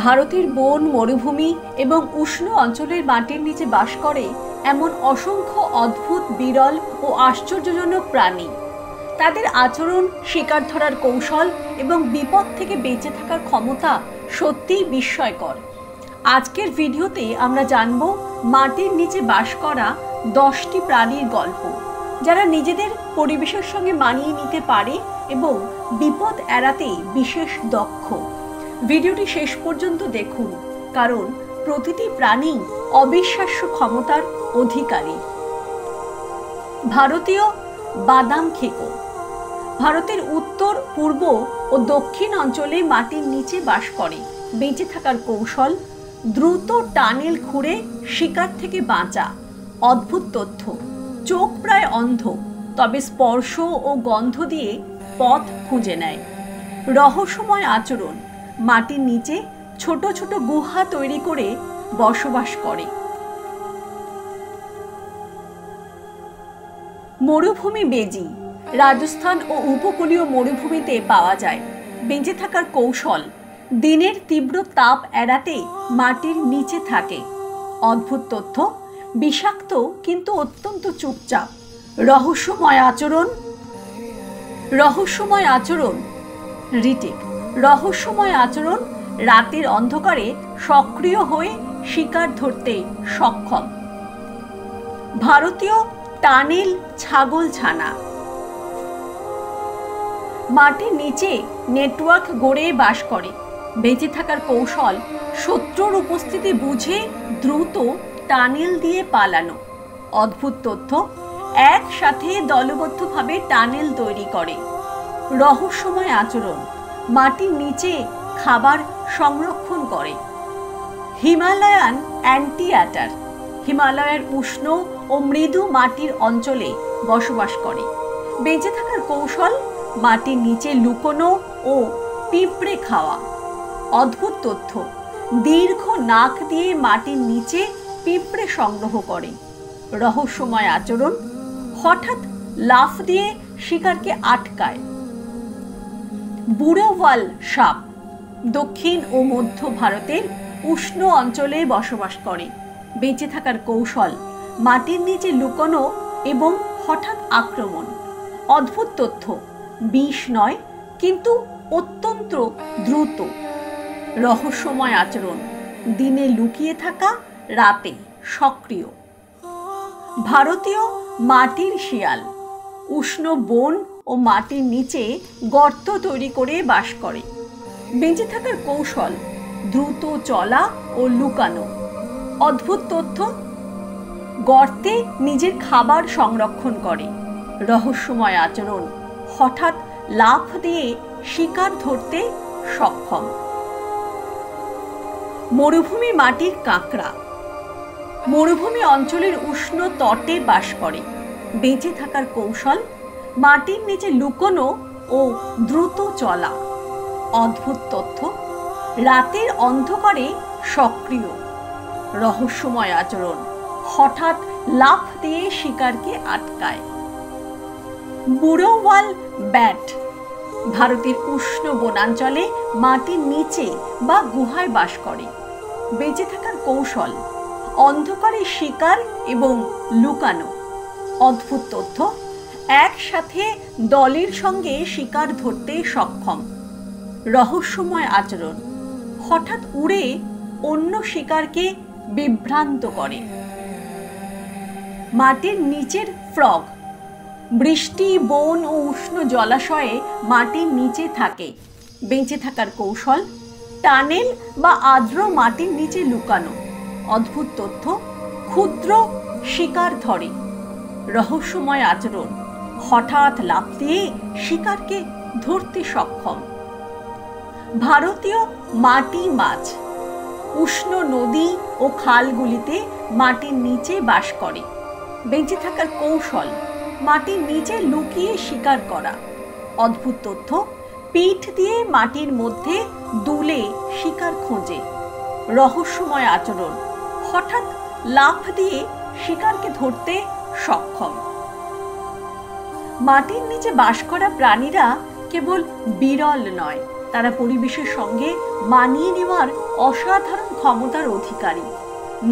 ভারতের বন, মরুভূমি এবং উষ্ণ অঞ্চলের মাটির নিচে বাস করে এমন অসংখ্য অদ্ভুত, বিরল ও আশ্চর্যজনক প্রাণী। তাদের আচরণ, শিকার ধরার কৌশল এবং বিপদ থেকে বেঁচে থাকার ক্ষমতা সত্যিই বিস্ময়কর। আজকের ভিডিওতে আমরা জানব মাটির নিচে বাস করা 10টি প্রাণীর গল্প, যারা নিজেদের পরিবেশের সঙ্গে মানিয়ে নিতে পারে এবং বিপদ এড়াতে বিশেষ দক্ষ। ভিডিওটি শেষ পর্যন্ত দেখুন, কারণ প্রতিটি প্রাণী অবিশ্বাস্য ক্ষমতার অধিকারী। ভারতীয় বাদাম খেকো। ভারতের উত্তর, পূর্ব ও দক্ষিণ অঞ্চলে মাটির নিচে বাস করে। বেঁচে থাকার কৌশল: দ্রুত টানেল খুঁড়ে শিকার থেকে বাঁচা। অদ্ভুত তথ্য: চোখ প্রায় অন্ধ, তবে স্পর্শ ও গন্ধ দিয়ে পথ খুঁজে নেয়। রহস্যময় আচরণ: মাটির নিচে ছোট ছোট গুহা তৈরি করে বসবাস করে। মরুভূমি বেজি। রাজস্থান ও উপকূলীয় মরুভূমিতে পাওয়া যায়। বেঁচে থাকার কৌশল: দিনের তীব্র তাপ এড়াতে মাটির নিচে থাকে। অদ্ভুত তথ্য: বিষাক্ত কিন্তু অত্যন্ত চুপচাপ। রহস্যময় আচরণ রিটিক। রহস্যময় আচরণ: রাতের অন্ধকারে সক্রিয় হয়ে শিকার ধরতে সক্ষম। ভারতীয় টানেল ছাগলছানা। মাটির নিচে নেটওয়ার্ক গড়ে বাস করে। বেঁচে থাকার কৌশল: শত্রুর উপস্থিতি বুঝে দ্রুত টানেল দিয়ে পালানো। অদ্ভুত তথ্য: একসাথে দলবদ্ধভাবে টানেল তৈরি করে। রহস্যময় আচরণ: মাটির নিচে খাবার সংরক্ষণ করে। হিমালয়ান অ্যান্টিয়াটার। হিমালয়ের উষ্ণ ও মৃদু মাটির অঞ্চলে বসবাস করে। বেঁচে থাকার কৌশল: মাটির নিচে লুকোনো ও পিঁপড়ে খাওয়া। অদ্ভুত তথ্য: দীর্ঘ নাক দিয়ে মাটির নিচে পিঁপড়ে সংগ্রহ করে। রহস্যময় আচরণ: হঠাৎ লাফ দিয়ে শিকারকে আটকায়। বুড়োওয়াল সাপ। দক্ষিণ ও মধ্য ভারতের উষ্ণ অঞ্চলে বসবাস করে। বেঁচে থাকার কৌশল: মাটির নিচে লুকোনো এবং হঠাৎ আক্রমণ। অদ্ভুত তথ্য: বিষ নয়, কিন্তু অত্যন্ত দ্রুত। রহস্যময় আচরণ: দিনে লুকিয়ে থাকা, রাতে সক্রিয়। ভারতীয় মাটির শিয়াল। উষ্ণ বন ও মাটির নিচে গর্ত তৈরি করে বাস করে। বেঁচে থাকার কৌশল: দ্রুত চলা ও লুকানো। অদ্ভুত তথ্য: গর্তে নিজের খাবার সংরক্ষণ করে। রহস্যময় আচরণ: হঠাৎ লাফ দিয়ে শিকার ধরতে সক্ষম। মরুভূমি মাটির কাঁকড়া। মরুভূমি অঞ্চলের উষ্ণ তটে বাস করে। বেঁচে থাকার কৌশল: মাটির নিচে লুকোনো ও দ্রুত চলা। অদ্ভুত তথ্য: রাতের অন্ধকারে সক্রিয়। রহস্যময় আচরণ: হঠাৎ লাফ দিয়ে শিকারকে আটকায়। বুড়োওয়াল ব্যাট। ভারতের উষ্ণ বনাঞ্চলে মাটির নিচে বা গুহায় বাস করে। বেঁচে থাকার কৌশল: অন্ধকারে শিকার এবং লুকানো। অদ্ভুত তথ্য: একসাথে দলের সঙ্গে শিকার ধরতে সক্ষম। রহস্যময় আচরণ: হঠাৎ উড়ে অন্য শিকারকে বিভ্রান্ত করে। মাটির নিচের ফ্রগ। বৃষ্টি, বন ও উষ্ণ জলাশয়ে মাটির নিচে থাকে। বেঁচে থাকার কৌশল: টানেল বা আর্দ্র মাটির নিচে লুকানো। অদ্ভুত তথ্য: ক্ষুদ্র শিকার ধরে। রহস্যময় আচরণ: হঠাৎ লাফ দিয়ে শিকারকে ধরতে সক্ষম। ভারতীয় মাটি মাছ। উষ্ণ নদী ও খালগুলিতে মাটির নিচে বাস করে। বেঁচে থাকার কৌশল: মাটির নিচে লুকিয়ে শিকার করা। অদ্ভুত তথ্য: পিঠ দিয়ে মাটির মধ্যে দুলে শিকার খোঁজে। রহস্যময় আচরণ: হঠাৎ লাফ দিয়ে শিকারকে ধরতে সক্ষম। মাটির নিচে বাস করা প্রাণীরা কেবল বিরল নয়, তারা পরিবেশের সঙ্গে মানিয়ে নেওয়ার অসাধারণ ক্ষমতার অধিকারী।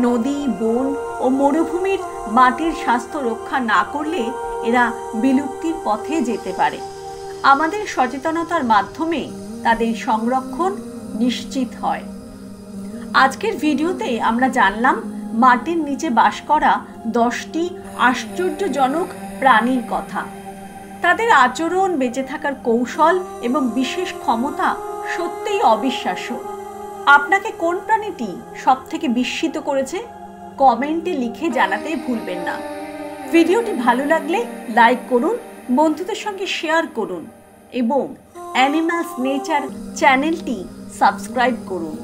নদী, বন ও মরুভূমির মাটির স্বাস্থ্য রক্ষা না করলে এরা বিলুপ্তির পথে যেতে পারে। আমাদের সচেতনতার মাধ্যমে তাদের সংরক্ষণ নিশ্চিত হয়। আজকের ভিডিওতে আমরা জানলাম মাটির নিচে বাস করা 10টি আশ্চর্যজনক প্রাণীর কথা। তাদের আচরণ, বেঁচে থাকার কৌশল এবং বিশেষ ক্ষমতা সত্যিই অবিশ্বাস্য। আপনাকে কোন প্রাণীটি সবথেকে বিস্মিত করেছে কমেন্টে লিখে জানাতে ভুলবেন না। ভিডিওটি ভালো লাগলে লাইক করুন, বন্ধুদের সঙ্গে শেয়ার করুন এবং অ্যানিমালস নেচার চ্যানেলটি সাবস্ক্রাইব করুন।